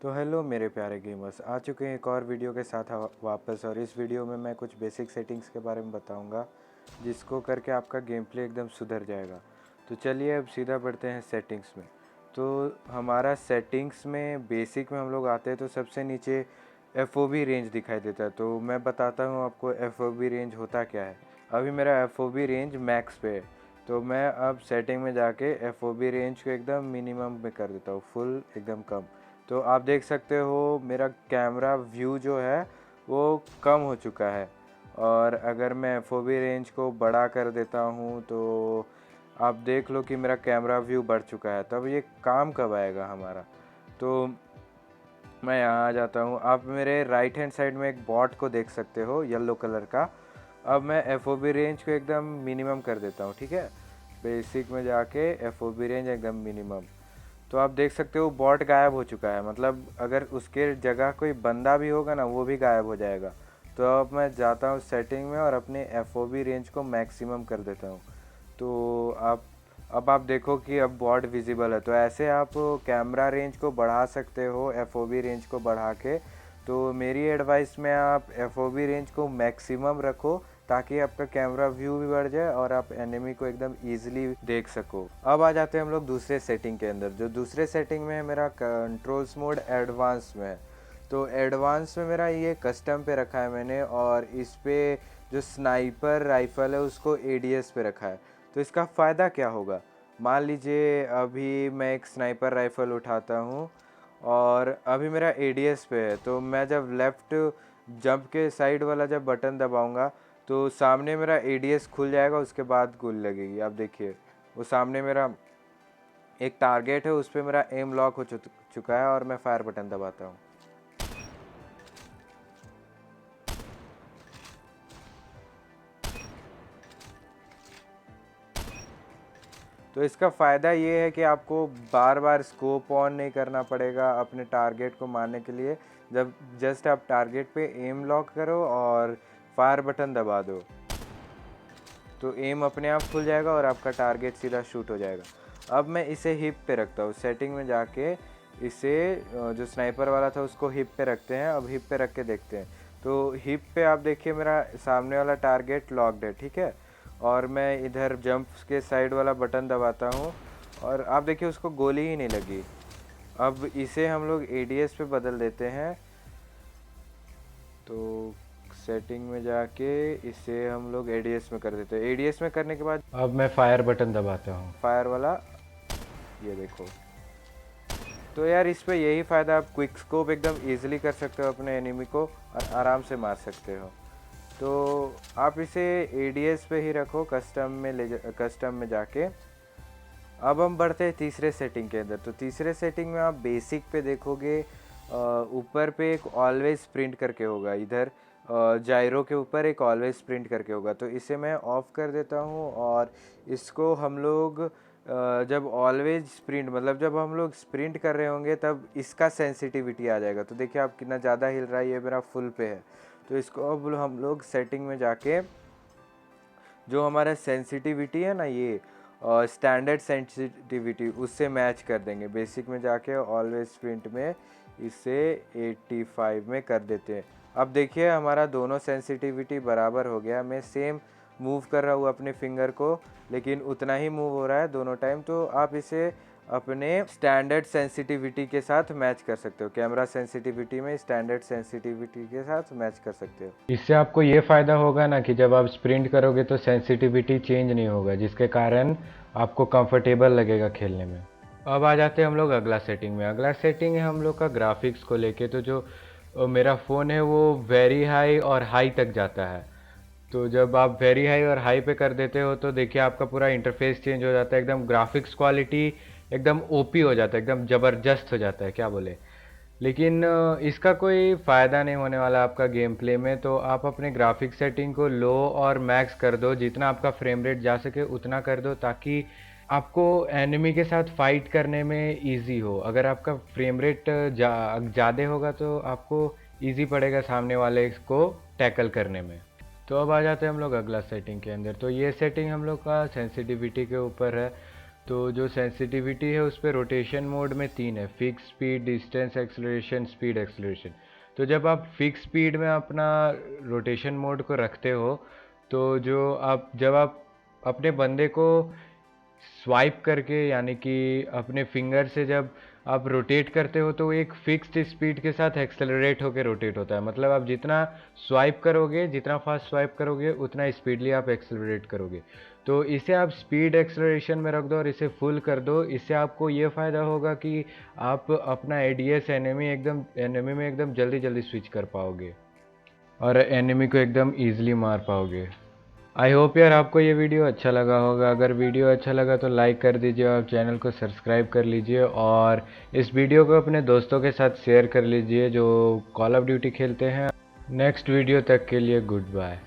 तो हेलो मेरे प्यारे गेमर्स, आ चुके हैं एक और वीडियो के साथ वापस। और इस वीडियो में मैं कुछ बेसिक सेटिंग्स के बारे में बताऊंगा जिसको करके आपका गेम प्ले एकदम सुधर जाएगा। तो चलिए अब सीधा बढ़ते हैं सेटिंग्स में। तो हमारा सेटिंग्स में बेसिक में हम लोग आते हैं तो सबसे नीचे FOV रेंज दिखाई देता है। तो मैं बताता हूँ आपको FOV रेंज होता क्या है। अभी मेरा FOV रेंज मैक्स पे है, तो मैं अब सेटिंग में जाके FOV रेंज को एकदम मिनिमम में कर देता हूँ, फुल एकदम कम। तो आप देख सकते हो मेरा कैमरा व्यू जो है वो कम हो चुका है। और अगर मैं FOV रेंज को बड़ा कर देता हूँ तो आप देख लो कि मेरा कैमरा व्यू बढ़ चुका है। तब ये काम कब आएगा हमारा। तो मैं यहाँ आ जाता हूँ। आप मेरे राइट हैंड साइड में एक बॉट को देख सकते हो येलो कलर का। अब मैं FOV रेंज को एकदम मिनिमम कर देता हूँ, ठीक है। बेसिक में जाके FOV रेंज एकदम मिनिमम। तो आप देख सकते हो बॉट गायब हो चुका है, मतलब अगर उसके जगह कोई बंदा भी होगा ना वो भी गायब हो जाएगा। तो अब मैं जाता हूँ सेटिंग में और अपने FOV रेंज को मैक्सिमम कर देता हूँ। तो अब आप देखो कि अब बॉट विजिबल है। तो ऐसे आप कैमरा रेंज को बढ़ा सकते हो FOV रेंज को बढ़ा के। तो मेरी एडवाइस में आप FOV रेंज को मैक्सिमम रखो ताकि आपका कैमरा व्यू भी बढ़ जाए और आप एनिमी को एकदम इजीली देख सको। अब आ जाते हैं हम लोग दूसरे सेटिंग के अंदर। जो दूसरे सेटिंग में है मेरा कंट्रोल्स मोड एडवांस में है। तो एडवांस में मेरा ये कस्टम पे रखा है मैंने, और इस पे जो स्नाइपर राइफल है उसको ADS पे रखा है। तो इसका फ़ायदा क्या होगा, मान लीजिए अभी मैं एक स्नाइपर राइफल उठाता हूँ और अभी मेरा ADS पे है। तो मैं जब लेफ़्ट जंप के साइड वाला जब बटन दबाऊंगा तो सामने मेरा ADS खुल जाएगा, उसके बाद गोली लगेगी। आप देखिए वो सामने मेरा एक टारगेट है, उस पर मेरा एम लॉक हो चुका है और मैं फायर बटन दबाता हूँ। तो इसका फ़ायदा ये है कि आपको बार बार स्कोप ऑन नहीं करना पड़ेगा अपने टारगेट को मारने के लिए। जब जस्ट आप टारगेट पे एम लॉक करो और फायर बटन दबा दो तो एम अपने आप खुल जाएगा और आपका टारगेट सीधा शूट हो जाएगा। अब मैं इसे हिप पे रखता हूँ। सेटिंग में जाके इसे जो स्नाइपर वाला था उसको हिप पे रखते हैं। अब हिप पे रख के देखते हैं। तो हिप पे आप देखिए मेरा सामने वाला टारगेट लॉक्ड है, ठीक है। और मैं इधर जंप के साइड वाला बटन दबाता हूँ और आप देखिए उसको गोली ही नहीं लगी। अब इसे हम लोग ADS पे बदल देते हैं। तो सेटिंग में जाके इसे हम लोग ADS में कर देते हैं। ADS में करने के बाद अब मैं फायर बटन दबाता हूँ। फायर वाला, ये देखो। तो यार इस पे यही फ़ायदा, आप क्विक स्कोप एकदम इजीली कर सकते हो अपने एनिमी को और आराम से मार सकते हो। तो आप इसे ADS पे ही रखो, कस्टम में जाके। अब हम बढ़ते हैं तीसरे सेटिंग के अंदर। तो तीसरे सेटिंग में आप बेसिक पे देखोगे ऊपर पे एक ऑलवेज स्प्रिंट करके होगा। इधर जायरो के ऊपर एक ऑलवेज स्प्रिंट करके होगा। तो इसे मैं ऑफ़ कर देता हूँ और इसको हम लोग जब ऑलवेज स्प्रिंट मतलब जब हम लोग स्प्रिंट कर रहे होंगे तब इसका सेंसिटिविटी आ जाएगा। तो देखिए आप कितना ज़्यादा हिल रहा है, ये मेरा फुल पे है। तो इसको अब हम लोग सेटिंग में जाके जो हमारा सेंसिटिविटी है ना, ये स्टैंडर्ड सेंसिटिविटी उससे मैच कर देंगे। बेसिक में जाके ऑलवेज स्प्रिंट में इसे 85 में कर देते हैं। अब देखिए हमारा दोनों सेंसिटिविटी बराबर हो गया। मैं सेम मूव कर रहा हूँ अपने फिंगर को, लेकिन उतना ही मूव हो रहा है दोनों टाइम। तो आप इसे अपने स्टैंडर्ड सेंसिटिविटी के साथ मैच कर सकते हो। कैमरा सेंसिटिविटी में स्टैंडर्ड सेंसिटिविटी के साथ मैच कर सकते हो। इससे आपको ये फ़ायदा होगा ना कि जब आप स्प्रिंट करोगे तो सेंसिटिविटी चेंज नहीं होगा, जिसके कारण आपको कंफर्टेबल लगेगा खेलने में। अब आ जाते हैं हम लोग अगला सेटिंग में। अगला सेटिंग है हम लोग का ग्राफिक्स को लेके। तो जो मेरा फ़ोन है वो वेरी हाई और हाई तक जाता है। तो जब आप वेरी हाई और हाई पे कर देते हो तो देखिए आपका पूरा इंटरफेस चेंज हो जाता है, एकदम ग्राफिक्स क्वालिटी एकदम ओपी हो जाता है, एकदम ज़बरदस्त हो जाता है, क्या बोले। लेकिन इसका कोई फ़ायदा नहीं होने वाला आपका गेम प्ले में। तो आप अपने ग्राफिक सेटिंग को लो और मैक्स कर दो, जितना आपका फ्रेम रेट जा सके उतना कर दो, ताकि आपको एनिमी के साथ फाइट करने में इजी हो। अगर आपका फ्रेम रेट ज़्यादा होगा तो आपको इजी पड़ेगा सामने वाले को टैकल करने में। तो अब आ जाते हैं हम लोग अगला सेटिंग के अंदर। तो ये सेटिंग हम लोग का सेंसिटिविटी के ऊपर है। तो जो सेंसिटिविटी है उस पर रोटेशन मोड में 3 है, fix speed, distance acceleration, speed acceleration. तो जब आप फिक्स स्पीड में अपना रोटेशन मोड को रखते हो तो जब आप अपने बंदे को स्वाइप करके यानी कि अपने फिंगर से जब आप रोटेट करते हो तो एक फिक्स्ड स्पीड के साथ एक्सेलरेट होकर रोटेट होता है। मतलब आप जितना स्वाइप करोगे, जितना फास्ट स्वाइप करोगे, उतना स्पीडली आप एक्सेलरेट करोगे। तो इसे आप स्पीड एक्सेलरेशन में रख दो और इसे फुल कर दो। इससे आपको ये फ़ायदा होगा कि आप अपना एडीएस एनिमी में एकदम जल्दी जल्दी स्विच कर पाओगे और एनिमी को एकदम ईजिली मार पाओगे। आई होप यार आपको ये वीडियो अच्छा लगा होगा। अगर वीडियो अच्छा लगा तो लाइक कर दीजिए और चैनल को सब्सक्राइब कर लीजिए और इस वीडियो को अपने दोस्तों के साथ शेयर कर लीजिए जो कॉल ऑफ ड्यूटी खेलते हैं। नेक्स्ट वीडियो तक के लिए गुड बाय।